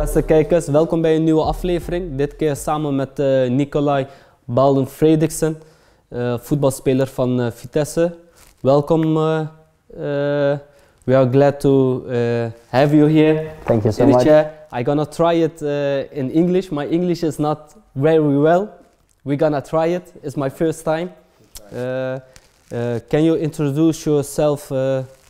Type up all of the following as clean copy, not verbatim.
Beste kijkers, welkom bij een nieuwe aflevering. Dit keer samen met Nikolai Baden Frederiksen, voetbalspeler van Vitesse. Welkom. We are glad to have you here. Thank you so in the much. chair. I'm gonna try it in English. My English is not very well. We're gonna try it. It's my first time. Can you introduce yourself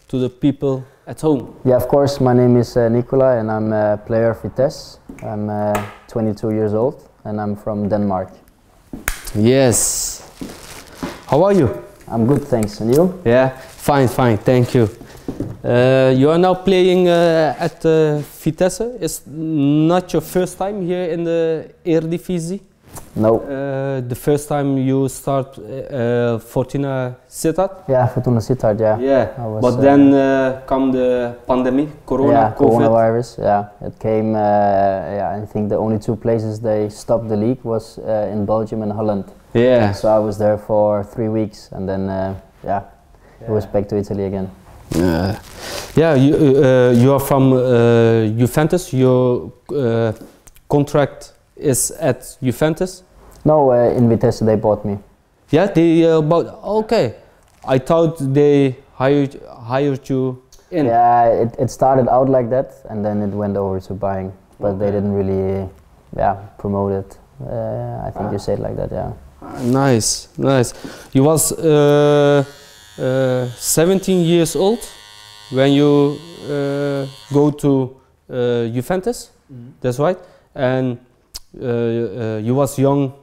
to the people at home? Yeah, of course. My name is Nikolai and I'm a player of Vitesse. I'm 22 years old and I'm from Denmark. Yes. How are you? I'm good, thanks. And you? Yeah, fine, thank you. You are now playing at Vitesse. It's not your first time here in the Eredivisie? No. The first time you start Fortuna Sittard? Yeah, Fortuna Sittard, yeah. Yeah, but then come the pandemic, Corona, yeah, COVID. coronavirus, yeah. It came, yeah, I think the only two places they stopped the league was in Belgium and Holland. Yeah. So I was there for 3 weeks and then, yeah, it was back to Italy again. Yeah, you are from Juventus. Your contract is at Juventus? No, in Vitesse they bought me. Yeah, they bought. Okay, I thought they hired you in. Yeah, it started out like that, and then it went over to buying, but they didn't really, yeah, promote it. I think you say it like that, yeah. Nice. You was 17 years old when you go to Juventus. That's right, and you was young,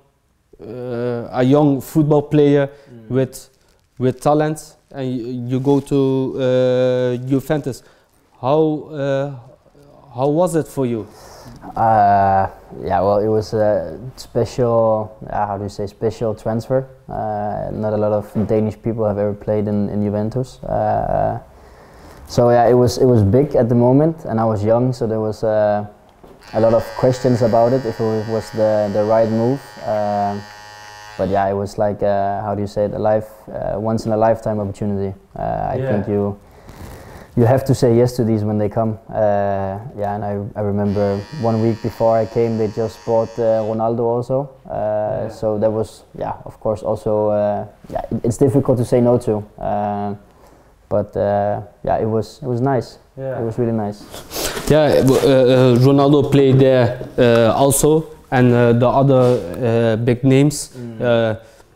a young football player with talent, and you go to Juventus. How was it for you? Yeah, well, it was a special, how do you say, special transfer. Not a lot of Danish people have ever played in Juventus. So yeah, it was big at the moment, and I was young, so there was a lot of questions about it, if it was the right move. But yeah, it was like, how do you say it, once in a lifetime opportunity. I think you have to say yes to these when they come. Yeah, and I remember 1 week before I came, they just bought RONALDO also. So that was, yeah, of course also, yeah, it's difficult to say no to. But yeah, it was nice. Yeah. It was really nice. Yeah, Ronaldo played there also, and the other big names.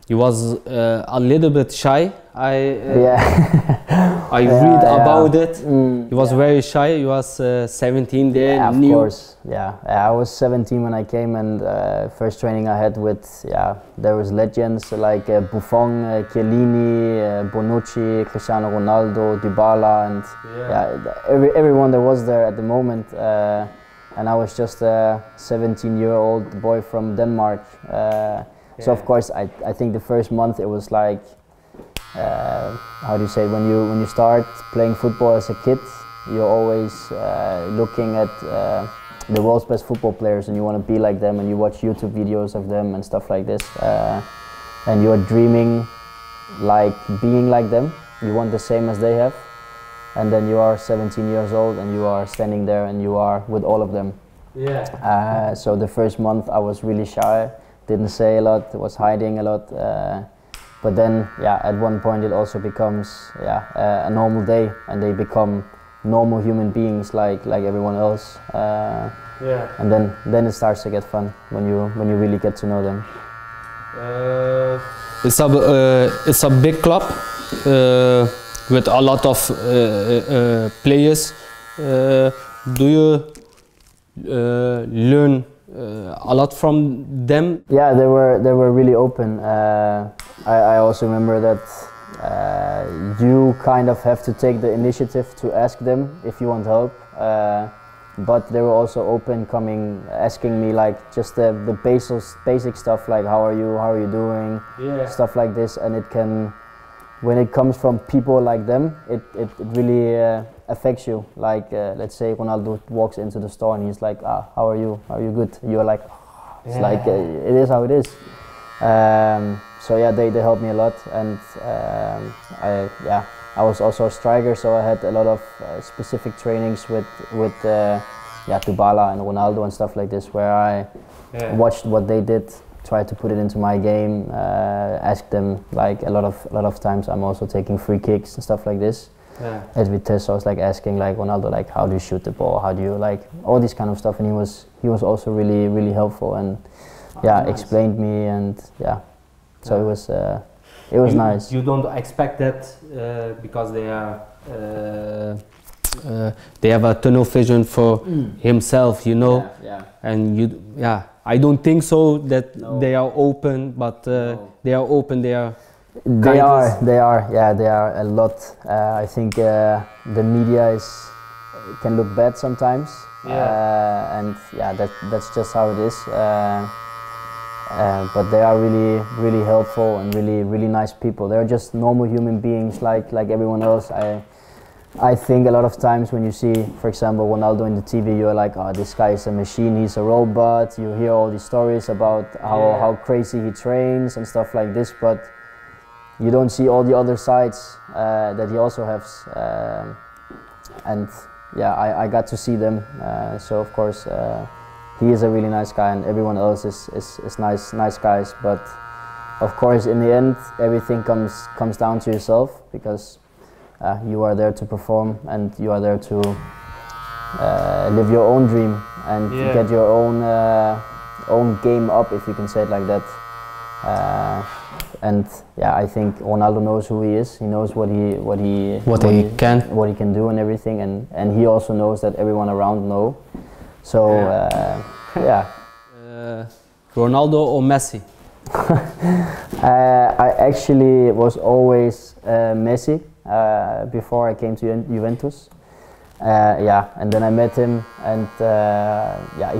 He was a little bit shy. I read about it. He was very shy. He was 17 there. Yeah, of course. Yeah, I was 17 when I came, and first training I had with, yeah, there was legends like Buffon, Chiellini, Bonucci, Cristiano Ronaldo, Dybala, and yeah, everyone that was there at the moment. And I was just a 17-year-old boy from Denmark. So of course, I think the first month it was like, how do you say, when you start playing football as a kid, you're always looking at the world's best football players, and you want to be like them, and you watch YouTube videos of them and stuff like this, and you're dreaming like being like them. You want the same as they have, and then you are 17 years old and you are standing there and you are with all of them. Yeah. So the first month I was really shy, didn't say a lot, was hiding a lot. But then, yeah, at one point it also becomes, yeah, a normal day, and they become normal human beings like everyone else. Yeah. And then it starts to get fun when you really get to know them. It's a big club with a lot of players. Do you learn a lot from them? Yeah, they were really open. I also remember that you kind of have to take the initiative to ask them if you want help. But they were also open, asking me like just the basic stuff, like how are you doing, stuff like this. And it can, when it comes from people like them, it really affects you. Like let's say Ronaldo walks into the store and he's like, how are you good? You're like, it's like it is how it is. So yeah, they helped me a lot, and I was also a striker, so I had a lot of specific trainings with Dybala and Ronaldo and stuff like this, where I watched what they did, tried to put it into my game, asked them, like a lot of times I'm also taking free kicks and stuff like this. At Vitesse, I was like asking like Ronaldo, like how do you shoot the ball, how do you like all this kind of stuff, and he was also really helpful and nice. Explained me, and so it was nice. You don't expect that because they have a tunnel vision for himself, you know. And I don't think so that they are open, but they are open. They are a lot. I think the media can look bad sometimes, and that's just how it is. But they are really helpful and really nice people. They're just normal human beings like everyone else. I think a lot of times when you see, for example, Ronaldo in the TV, you're like, oh, this guy is a machine, he's a robot. You hear all these stories about how crazy he trains and stuff like this, but you don't see all the other sides that he also has. And I got to see them. So of course, he is a really nice guy, and everyone else is nice guys. But of course, in the end, everything comes down to yourself, because you are there to perform, and you are there to live your own dream and get your own game up, if you can say it like that. And I think Ronaldo knows who he is. He knows what he can do and everything, and he also knows that everyone around know. So Ronaldo or Messi? I actually was always Messi before I came to Juventus. And then I met him, and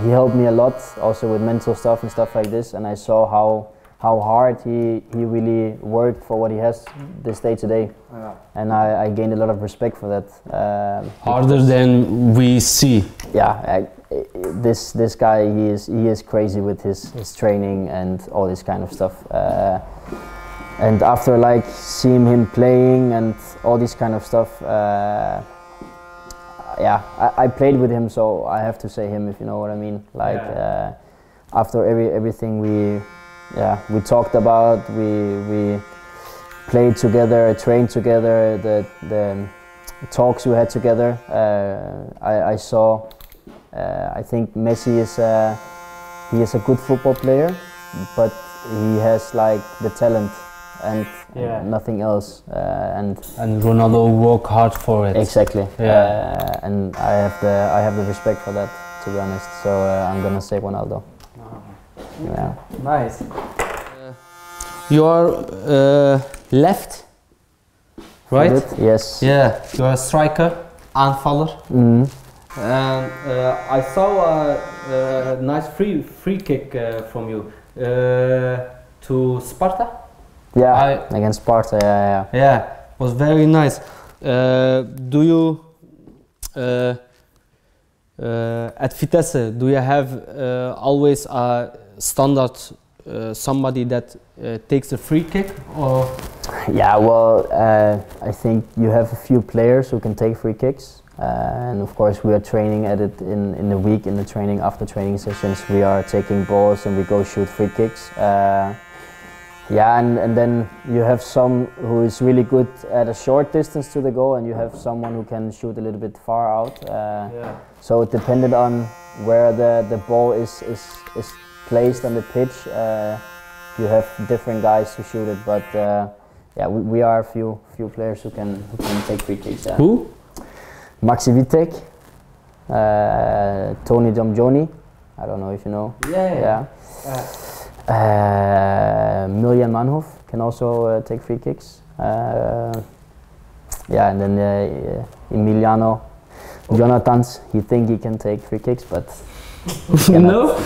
he helped me a lot, also with mental stuff and stuff like this. And I saw how hard he really worked for what he has this day today. And I gained a lot of respect for that. Harder than we see. This guy, he is crazy with his training and all this kind of stuff. And after like seeing him playing and all this kind of stuff, I played with him, so I have to say him, if you know what I mean. Like after everything we talked about, we played together, trained together, the talks we had together. I saw. I think Messi is a good football player, but he has like the talent and nothing else. And Ronaldo work hard for it. Exactly. And I have the respect for that, to be honest. So I'm gonna say Ronaldo. Nice. You are left, right? Yes. Yeah. You are a striker, aanvaller. And I saw a nice free kick from you to Sparta. Against Sparta. Yeah, it was very nice. Do you at Vitesse, do you have always a standard somebody that takes a free kick, or? I think you have a few players who can take free kicks. And of course we are training at it in the week, in the training, after training sessions we are taking balls and we go shoot free kicks. And then you have some who is really good at a short distance to the goal, and you have someone who can shoot a little bit far out. So it depended on where the ball is placed on the pitch. You have different guys to shoot it, but we are a few players who can take free kicks. Who? Maxi Vitek, Tony Domjoni, I don't know if you know. Miljan Manhoef can also take free kicks. And then Emiliano Jonathans, he think he can take free kicks, but no.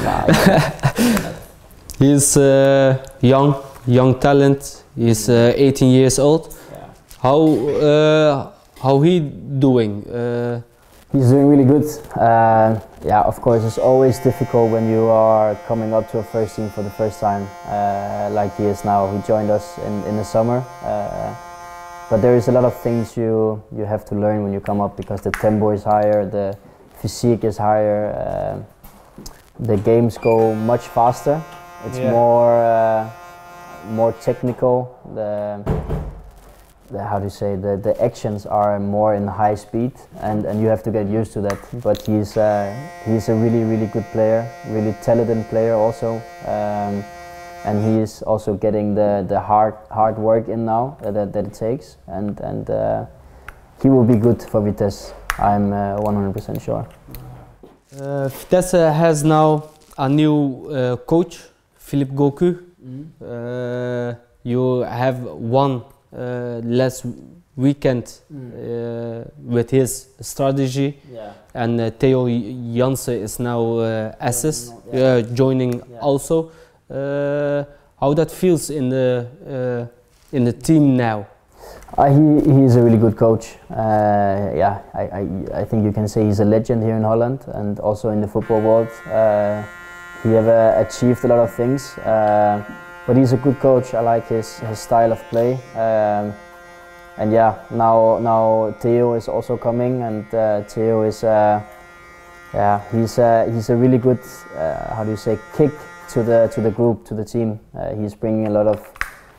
He's young talent. He's 18 years old. How he doing? He's doing really good. Of course, it's always difficult when you are coming up to a first team for the first time, like he is now. He joined us in the summer, but there is a lot of things you have to learn when you come up, because the tempo is higher, the physique is higher. The games go much faster. It's more technical. How do you say, the actions are more in high speed, and you have to get used to that. But he's a really good player, really talented player also, and he is also getting the hard work in now that it takes, and he will be good for Vitesse. I'm 100% sure. Vitesse has now a new coach, Philippe Goku. You have one last weekend with his strategy, and Theo Jansen is now joining also. How that feels in the team now? He is a really good coach. I think you can say he's a legend here in Holland and also in the football world. He have achieved a lot of things. But he's a good coach. I like his style of play, and yeah, now Theo is also coming, and Theo is he's a really good how do you say, kick to the group, to the team. He's bringing a lot of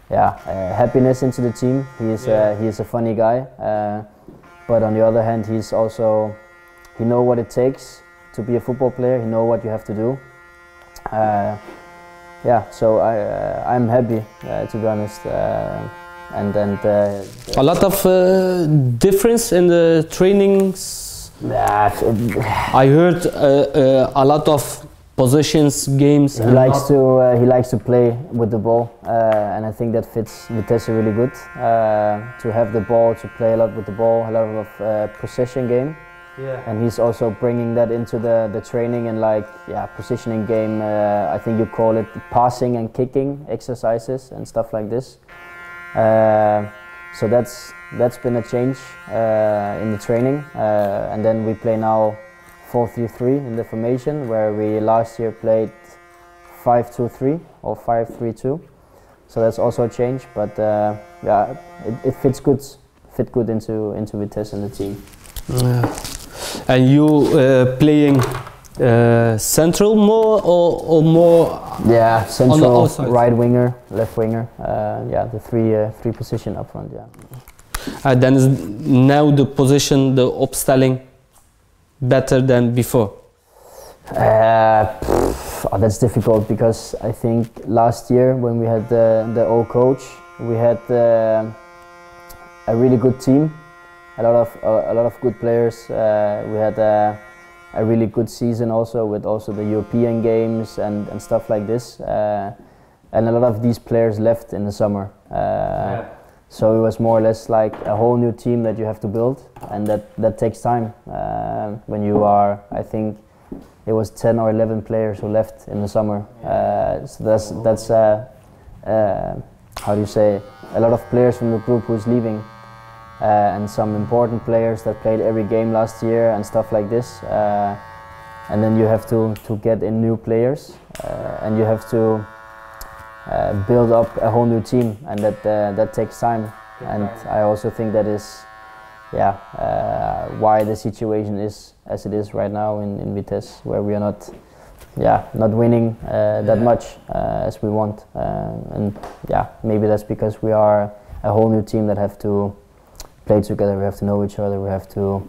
happiness into the team. He is a funny guy, but on the other hand, he know what it takes to be a football player. He know what you have to do. So I'm happy, to be honest, and a lot of difference in the trainings. I heard a lot of positions, games. He likes to play with the ball, and I think that fits Vitesse really good. To have the ball, to play a lot with the ball, a lot of possession game. And he's also bringing that into the training and positioning game. I think you call it passing and kicking exercises and stuff like this. So that's been a change in the training. And then we play now 4-3-3 in the formation, where we last year played 5-2-3 or 5-3-2. So that's also a change. But it fits good into Vitesse and the team. And you playing central more or more? Yeah, central, on the outside? Right winger, left winger. The three position up front. Yeah. Then is now the position, the opstelling, better than before? That's difficult, because I think last year when we had the old coach, we had a really good team. A lot of good players. We had a really good season also, with also the European games and stuff like this. And a lot of these players left in the summer. So it was more or less like a whole new team that you have to build, and that takes time. When you are, I think it was 10 or 11 players who left in the summer. So that's how do you say, a lot of players from the group who's leaving. And some important players that played every game last year and stuff like this. And then you have to get in new players, and you have to build up a whole new team, and that takes time. And I also think that is why the situation is as it is right now in Vitesse, where we are not winning that much as we want. And maybe that's because we are a whole new team that have to play together. We have to know each other. We have to,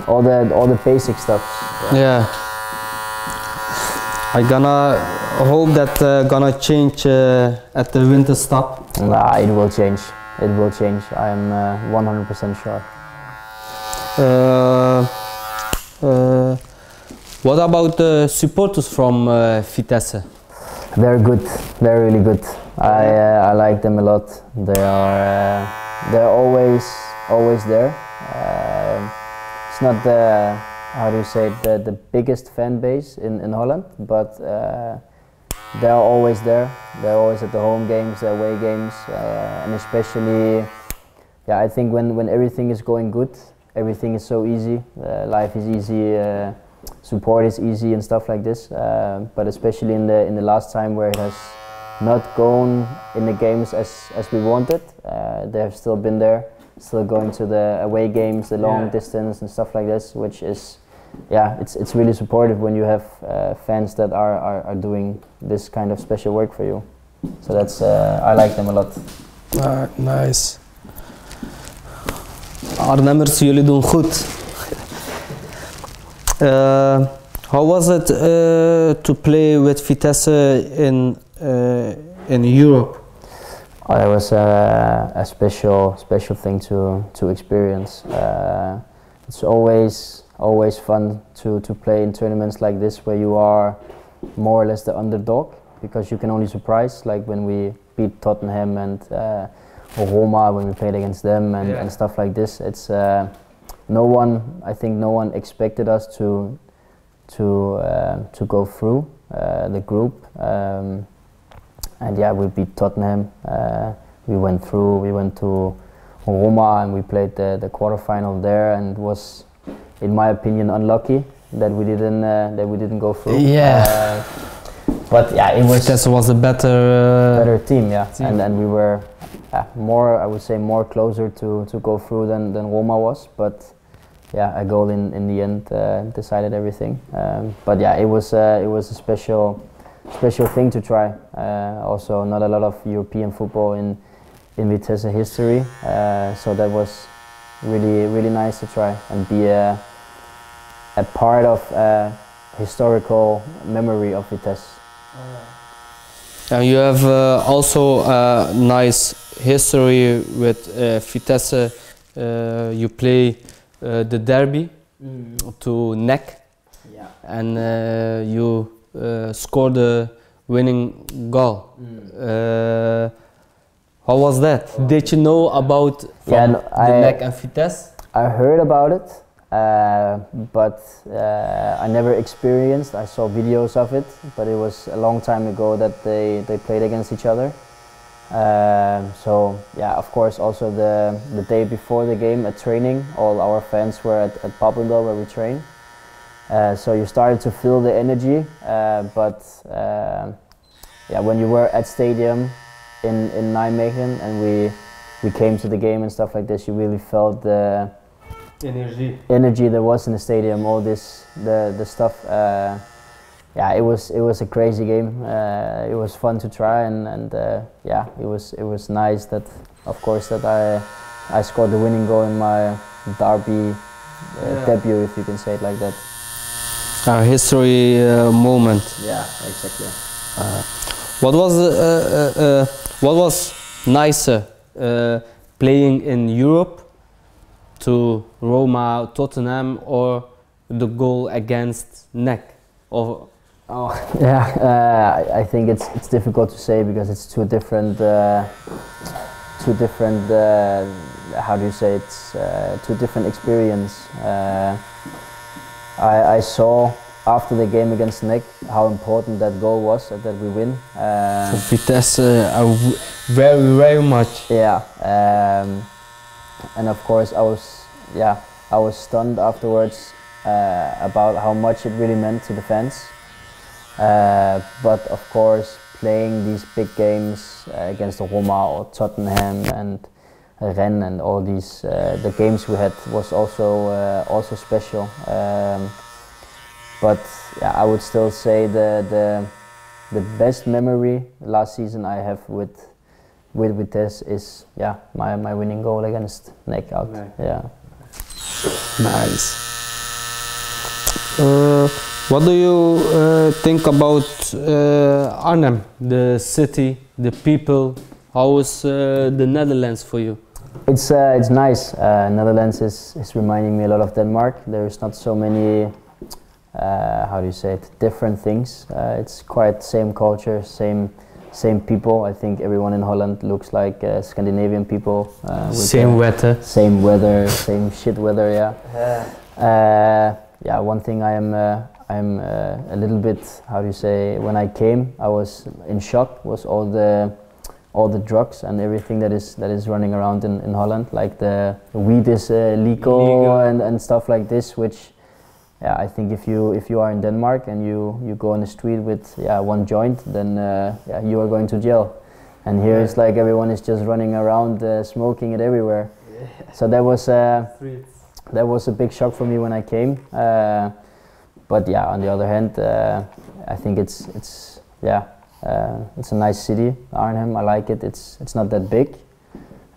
all the basic stuff. I gonna hope that gonna change at the winter stop. Nah, it will change. It will change. I am 100% sure. What about the supporters from Vitesse? They're good. They're really good. I like them a lot. They're always there. It's not the, how do you say, the biggest fan base in Holland, but they're always there. They're always at the home games, the away games, and especially, I think when everything is going good, everything is so easy. Life is easy, support is easy, and stuff like this. But especially in the last time where it has not gone in the games as we wanted, they have still been there, still going to the away games, the long distance and stuff like this, which is yeah, it's really supportive when you have fans that are doing this kind of special work for you. So that's I like them a lot. Nice. Arnhemmers, jullie doen goed. How was it to play with Vitesse in Europe? Oh, it was a special thing to experience. It's always fun to play in tournaments like this where you are more or less the underdog, because you can only surprise, like when we beat Tottenham and Roma when we played against them and stuff like this. It's I think no one expected us to go through the group, and yeah, we beat Tottenham. We went through. We went to Roma and we played the quarterfinal there, and it was, in my opinion, unlucky that we didn't go through. Yeah. But yeah, it was. Vitesse was a better team, yeah, and we were more, I would say, more closer to go through than Roma was. But yeah, a goal in the end decided everything. But yeah, it was a special thing to try. Also, not a lot of European football in Vitesse history, so that was really nice to try and be a part of historical memory of Vitesse. And you have also a nice history with Vitesse. You play the derby to NEC, and you scored the winning goal. How was that? Did you know about the NEC and Vitesse? I heard about it, but I never experienced. I saw videos of it, but it was a long time ago that they played against each other. So yeah, of course, also the day before the game at training, all our fans were at Papendal where we train. So you started to feel the energy, but yeah, when you were at stadium in Nijmegen and we came to the game and stuff like this, you really felt the energy there was in the stadium. All this, the stuff. Yeah, it was a crazy game. It was fun to try, and yeah, it was nice that, of course, that I scored the winning goal in my derby debut, if you can say it like that. A history moment. Yeah, exactly. What was nicer, playing in Europe to Roma, Tottenham, or the goal against NEC? Or yeah, I think it's difficult to say because it's two different. How do you say? It's two different experience. I saw after the game against NEC how important that goal was, that we win. For Vitesse, very much. Yeah, and of course I was stunned afterwards about how much it really meant to the fans. But of course, playing these big games against Roma or Tottenham and Rennes and all these the games we had was also special. But yeah, I would still say the best memory last season I have with Vitesse is my winning goal against NEC out. Yeah. Nice. What do you think about Arnhem, the city, the people? How is the Netherlands for you? It's nice. Netherlands is reminding me a lot of Denmark. There's not so many, how do you say it, different things. It's quite same culture, same people. I think everyone in Holland looks like Scandinavian people. Same weather. Same weather, same shit weather. Yeah. Yeah. One thing I'm a little bit, how do you say? When I came, I was in shock. Was all the drugs and everything that is running around in Holland, like the weed is legal and stuff like this, which. Yeah, I think if you are in Denmark and you go on the street with one joint, then you are going to jail. And here it's like everyone is just running around smoking it everywhere. So that was a big shock for me when I came. But yeah, on the other hand, I think it's a nice city, Arnhem. I like it. It's not that big,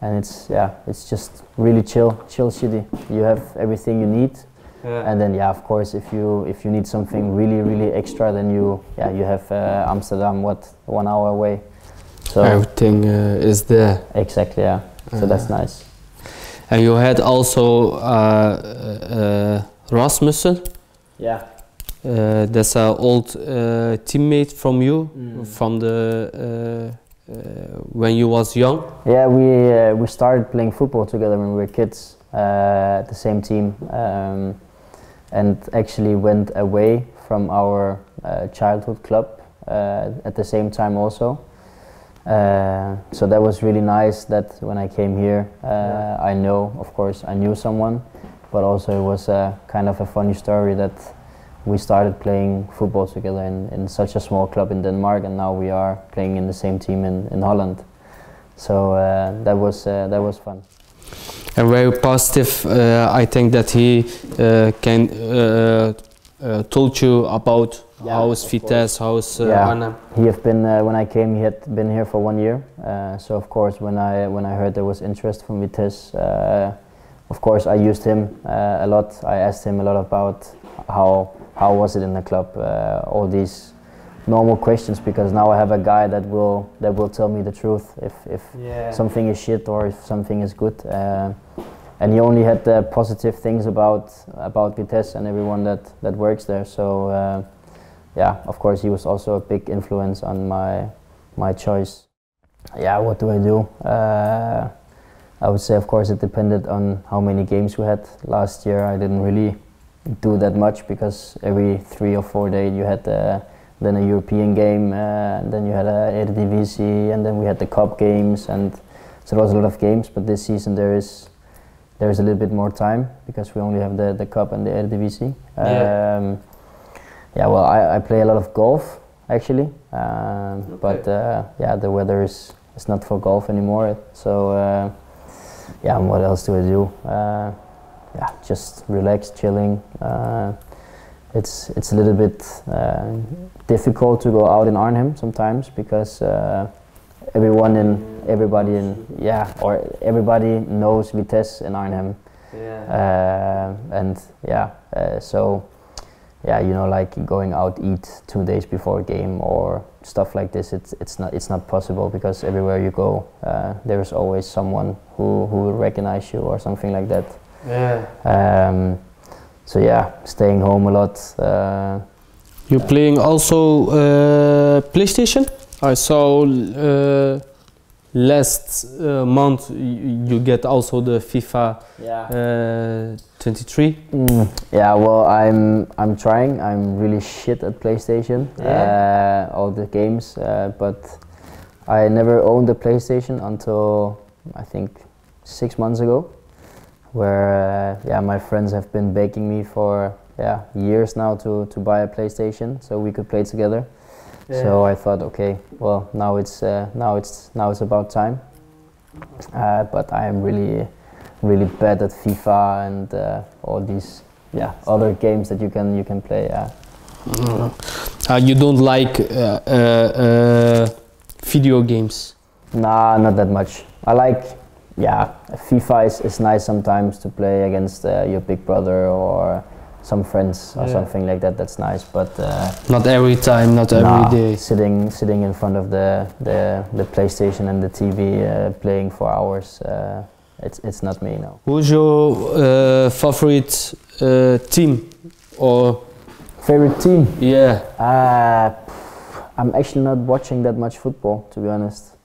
and it's just really chill city. You have everything you need, and then of course, if you need something really extra, then you have Amsterdam, 1 hour away. So everything is there. Exactly, yeah. So that's nice. And you had also Rasmussen. Yeah. That's an old teammate from you, from the when you was young. Yeah, we started playing football together when we were kids at the same team, and actually went away from our childhood club at the same time also. So that was really nice that when I came here, I knew someone, but also it was kind of a funny story that we started playing football together in such a small club in Denmark, and now we are playing in the same team in Holland. So that was fun. And very positive. I think that he told you about how's Vitesse, how's Arnhem. He have been when I came. He had been here for 1 year. So of course, when I heard there was interest from Vitesse, of course I used him a lot. I asked him a lot about how was it in the club, all these normal questions, because now I have a guy that will tell me the truth if something is shit or if something is good. And he only had positive things about Vitesse and everyone that works there. So of course he was also a big influence on my choice. Yeah, what do I do? I would say, of course, it depended on how many games we had. Last year I didn't really do that much, because every 3 or 4 days you had then a European game, and then you had a Eredivisie, and then we had the cup games, and so there was a lot of games. But this season there is a little bit more time, because we only have the cup and the Eredivisie. Well, I play a lot of golf actually, but the weather is not for golf anymore. So and what else do I do? Just relax, chilling. It's a little bit difficult to go out in Arnhem sometimes, because everybody knows Vitesse in Arnhem. Like going out eat 2 days before a game or stuff like this, it's not possible, because everywhere you go there is always someone who will recognize you or something like that. Staying home a lot. You're playing also PlayStation? I saw last month you get also the FIFA 23. Well, I'm trying. I'm really shit at PlayStation, all the games, but I never owned a PlayStation until I think 6 months ago, where my friends have been begging me for years now to buy a PlayStation so we could play together. So I thought, okay, well, now it's about time. But I am really bad at FIFA and all these other games that you can play. You don't like video games? Nah, not that much. I like FIFA is nice sometimes to play against your big brother or some friends or something like that. That's nice, but not every time, not every day. Sitting in front of the PlayStation and the TV playing for hours, it's not me, no. Who's your favorite team or favorite team? Yeah. I'm actually not watching that much football, to be honest.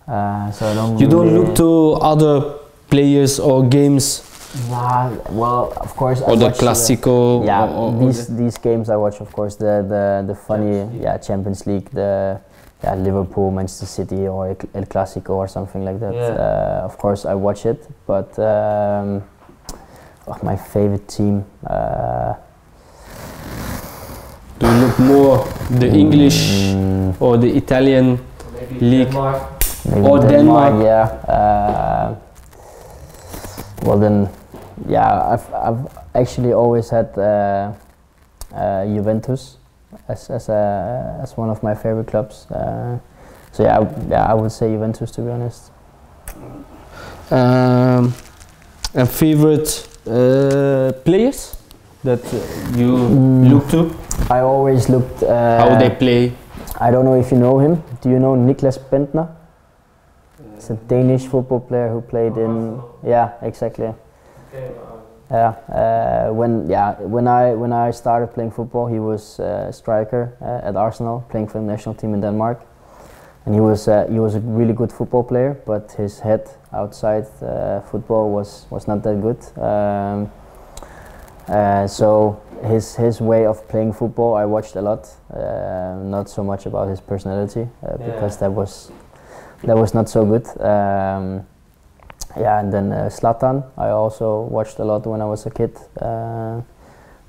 So I don't. You don't look to other players or games? Nah, well, of course. Or the Classico. These games I watch, of course, the funny Champions League, the Liverpool, Manchester City, or El Clasico or something like that. Of course, I watch it, but my favorite team. Do you look more the English or the Italian league? Maybe or Denmark? Well then, I've actually always had Juventus as one of my favorite clubs. So I would say Juventus, to be honest. And favorite players that you look to? I always looked how they play. I don't know if you know him. Do you know Nikolai Baden? It's a Danish football player who played in. Yeah, exactly. Yeah. When I started playing football, he was a striker at Arsenal, playing for the national team in Denmark, and he was a really good football player. But his head outside football was not that good. So his way of playing football, I watched a lot. Not so much about his personality because that was not so good. And then Zlatan, I also watched a lot when I was a kid.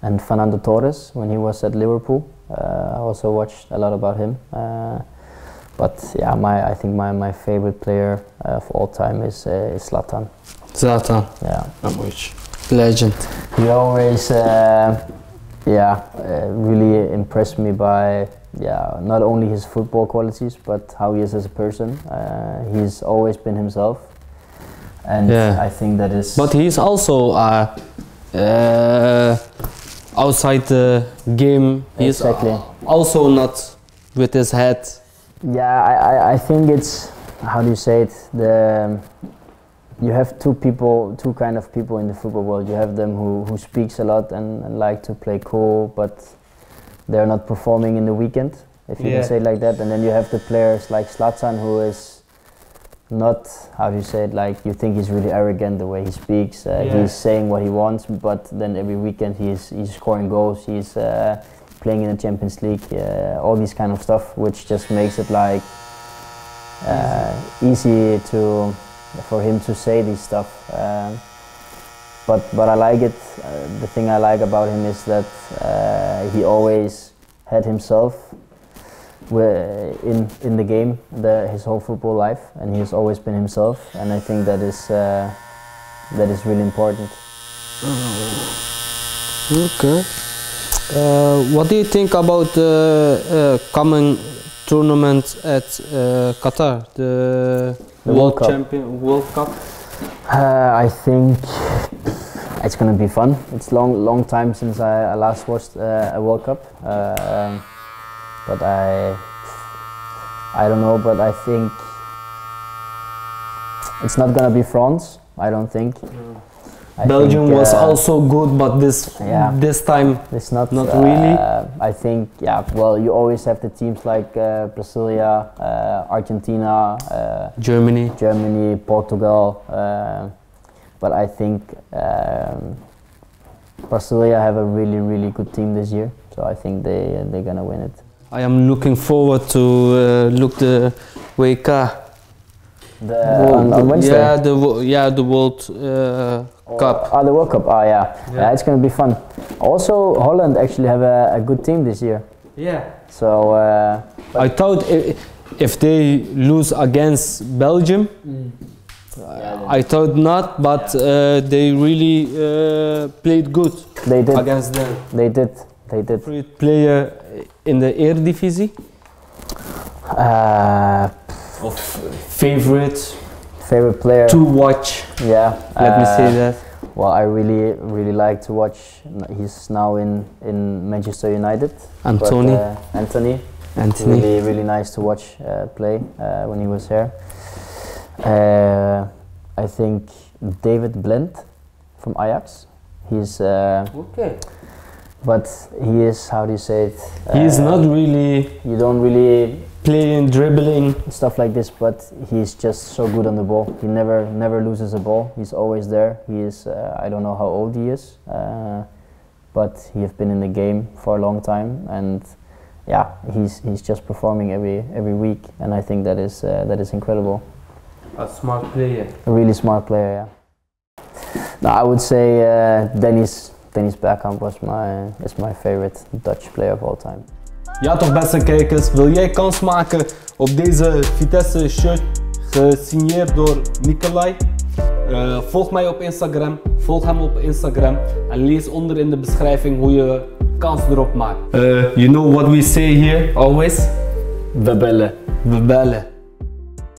And Fernando Torres, when he was at Liverpool, I also watched a lot about him. But yeah, I think my favorite player of all time is Zlatan. Zlatan. Yeah. I'm rich. Legend. He always really impressed me by not only his football qualities but how he is as a person. He's always been himself, and I think that is. But he's also outside the game. He's also not with his head. Yeah, I think it's, how do you say it? You have two kind of people in the football world. You have them who speaks a lot and like to play cool, but they're not performing in the weekend, if you can say it like that. And then you have the players like Zlatan, who is not, how do you say it, like you think he's really arrogant the way he speaks. He's saying what he wants, but then every weekend he's scoring goals, he's playing in the Champions League, all these kind of stuff, which just makes it like easy for him to say this stuff, but I like it. The thing I like about him is that he always had himself in the game, his whole football life, and he's always been himself, and I think that is really important. Okay. What do you think about the coming tournament at Qatar, the World Cup? I think it's gonna be fun. It's long time since I last watched a World Cup, but I don't know. But I think it's not gonna be France. I don't think. Belgium was also good, but this time it's not really. I think well, you always have the teams like Brasilia, Argentina, Germany, Portugal, but I think Brasilia have a really good team this year, so I think they're gonna win it. I am looking forward to look the WK. On Wednesday? The World Cup. The World Cup, yeah, it's gonna be fun. Also, Holland actually have a good team this year. Yeah. So I thought if they lose against Belgium, I thought not, but they really played good. They did against them. They did. Favorite player in the Eredivisie? Of favorite player to watch. Yeah. Let me say that. Well, I really like to watch. He's now in Manchester United. Anthony. Really nice to watch play when he was here. I think David Blind from Ajax. He's okay. But he is, how do you say it? He is not really. You don't really playing, dribbling, stuff like this, but he's just so good on the ball. He never loses a ball. He's always there. He is. I don't know how old he is, but he has been in the game for a long time, and he's just performing every week, and I think that is incredible. A smart player. A really smart player, yeah. Now I would say Dennis Bergkamp is my favorite Dutch player of all time. Ja toch beste kijkers, wil jij kans maken op deze Vitesse shirt gesigneerd door Nikolai? Volg mij op Instagram, volg hem op Instagram en lees onder in de beschrijving hoe je kans erop maakt. You know what we say here always? We bellen.